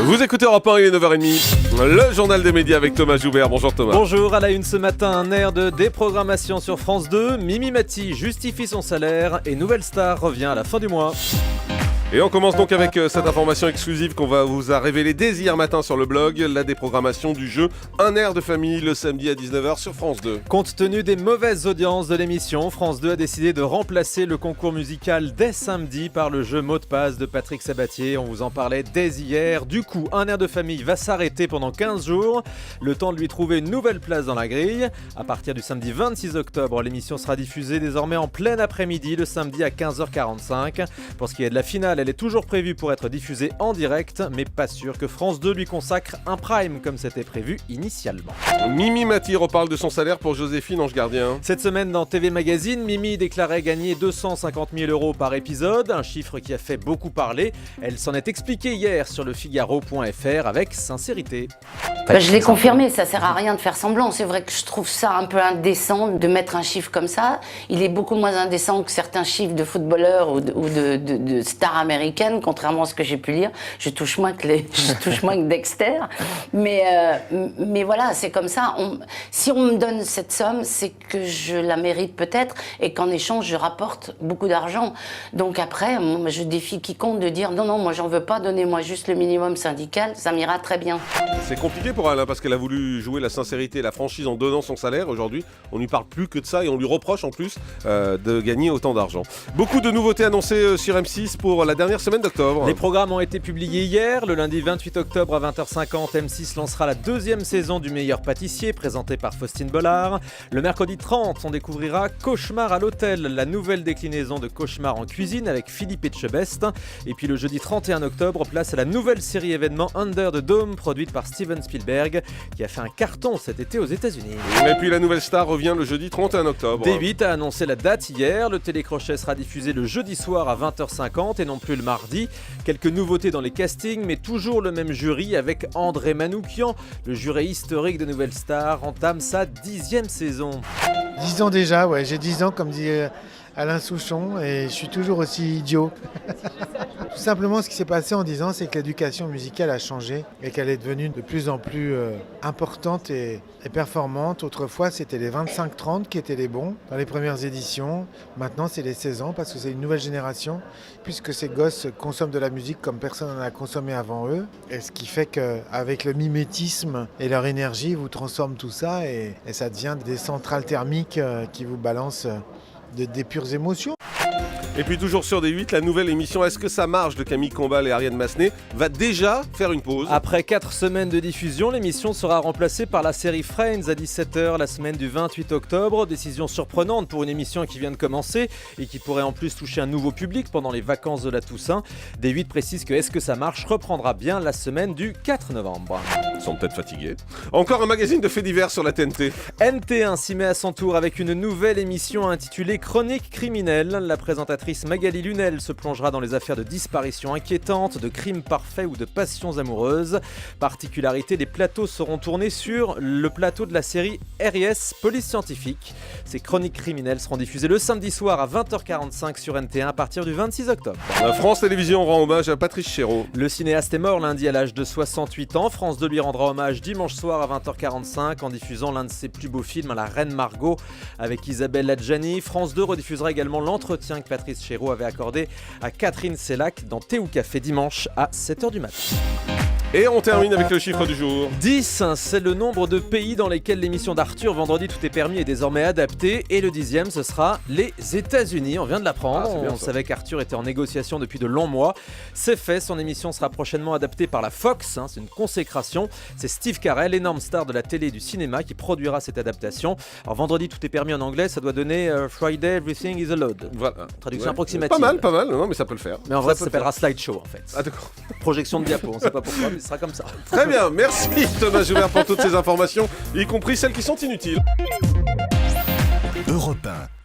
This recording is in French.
Vous écoutez Europe 1, il est 9h30. Le journal des médias avec Thomas Joubert. Bonjour Thomas. Bonjour, à la une ce matin, un air de déprogrammation sur France 2. Mimi Mati justifie son salaire et Nouvelle Star revient à la fin du mois. Et on commence donc avec cette information exclusive qu'on vous a révélée dès hier matin sur le blog, la déprogrammation du jeu Un air de famille le samedi à 19h sur France 2. Compte tenu des mauvaises audiences de l'émission, France 2 a décidé de remplacer le concours musical dès samedi par le jeu Mot de passe de Patrick Sabatier. On vous en parlait dès hier. Du coup, Un air de famille va s'arrêter pendant 15 jours, le temps de lui trouver une nouvelle place dans la grille. À partir du samedi 26 octobre, l'émission sera diffusée désormais en plein après-midi, le samedi à 15h45. Pour ce qui est de la finale, elle est toujours prévue pour être diffusée en direct, mais pas sûr que France 2 lui consacre un prime comme c'était prévu initialement. Mimi Mati reparle de son salaire pour Joséphine Ange Gardien. Cette semaine dans TV Magazine, Mimi déclarait gagner 250 000 € par épisode, un chiffre qui a fait beaucoup parler. Elle s'en est expliquée hier sur le Figaro.fr avec sincérité. Je l'ai confirmé, ça sert à rien de faire semblant. C'est vrai que je trouve ça un peu indécent de mettre un chiffre comme ça. Il est beaucoup moins indécent que certains chiffres de footballeurs ou de stars américaines, contrairement à ce que j'ai pu lire. Je touche moins que Dexter. Mais voilà, c'est comme ça. Si on me donne cette somme, c'est que je la mérite peut-être et qu'en échange, je rapporte beaucoup d'argent. Donc après, moi, je défie quiconque de dire non, moi j'en veux pas, donnez-moi juste le minimum syndical, ça m'ira très bien. C'est compliqué pour elle parce qu'elle a voulu jouer la sincérité et la franchise en donnant son salaire. Aujourd'hui, on lui parle plus que de ça et on lui reproche en plus de gagner autant d'argent. Beaucoup de nouveautés annoncées sur M6 pour la dernière semaine d'octobre. Les programmes ont été publiés hier. Le lundi 28 octobre à 20h50, M6 lancera la deuxième saison du Meilleur Pâtissier, présenté par Faustine Bollard. Le mercredi 30, on découvrira Cauchemar à l'hôtel, la nouvelle déclinaison de Cauchemar en cuisine avec Philippe Etchebest. Et puis le jeudi 31 octobre, place à la nouvelle série événement Under the Dome, produite par Steven Spielberg, qui a fait un carton cet été aux États-Unis. Et puis la Nouvelle Star revient le jeudi 31 octobre. D8 a annoncé la date hier. Le télécrochet sera diffusé le jeudi soir à 20h50 et non plus le mardi. Quelques nouveautés dans les castings, mais toujours le même jury avec André Manoukian. Le jury historique de Nouvelle Star entame sa 10e saison. 10 ans déjà, ouais, j'ai 10 ans comme dit Alain Souchon et je suis toujours aussi idiot. Tout simplement, ce qui s'est passé en 10 ans, c'est que l'éducation musicale a changé et qu'elle est devenue de plus en plus importante et performante. Autrefois, c'était les 25-30 qui étaient les bons dans les premières éditions. Maintenant, c'est les 16 ans parce que c'est une nouvelle génération puisque ces gosses consomment de la musique comme personne n'en a consommé avant eux. Et ce qui fait qu'avec le mimétisme et leur énergie, vous transforment tout ça et ça devient des centrales thermiques qui vous balancent des pures émotions. Et puis toujours sur D8, la nouvelle émission Est-ce que ça marche de Camille Combal et Ariane Massenet va déjà faire une pause. Après 4 semaines de diffusion, l'émission sera remplacée par la série Friends à 17h la semaine du 28 octobre. Décision surprenante pour une émission qui vient de commencer et qui pourrait en plus toucher un nouveau public pendant les vacances de la Toussaint. D8 précise que Est-ce que ça marche reprendra bien la semaine du 4 novembre. Ils sont peut-être fatigués. Encore un magazine de faits divers sur la TNT. NT1 s'y met à son tour avec une nouvelle émission intitulée Chronique criminelle. La présentatrice Magali Lunel se plongera dans les affaires de disparitions inquiétantes, de crimes parfaits ou de passions amoureuses. Particularité, les plateaux seront tournés sur le plateau de la série RIS Police Scientifique. Ces chroniques criminelles seront diffusées le samedi soir à 20h45 sur NT1 à partir du 26 octobre. La France Télévisions rend hommage à Patrice Chéreau. Le cinéaste est mort lundi à l'âge de 68 ans. France 2 lui rendra hommage dimanche soir à 20h45 en diffusant l'un de ses plus beaux films, La Reine Margot, avec Isabelle Adjani. France 2 rediffusera également l'entretien que Patrice Chéreau avait accordé à Catherine Sellac dans Thé ou Café dimanche à 7h du matin. Et on termine avec le chiffre du jour. 10, c'est le nombre de pays dans lesquels l'émission d'Arthur Vendredi Tout est permis est désormais adaptée. Et le 10e, ce sera les États-Unis. On vient de l'apprendre. On savait qu'Arthur était en négociation depuis de longs mois. C'est fait, son émission sera prochainement adaptée par la Fox. C'est une consécration. C'est Steve Carell, énorme star de la télé et du cinéma, qui produira cette adaptation. Alors Vendredi Tout est permis en anglais, ça doit donner Friday Everything is Allowed. Voilà. Traduction approximative. Pas mal, non mais ça peut le faire. Mais en vrai, ça s'appellera Slideshow en fait. Ah d'accord. Projection de diapo, on sait pas pourquoi, mais ce sera comme ça. Très bien, merci Thomas Joubert pour toutes ces informations, y compris celles qui sont inutiles. Europe 1.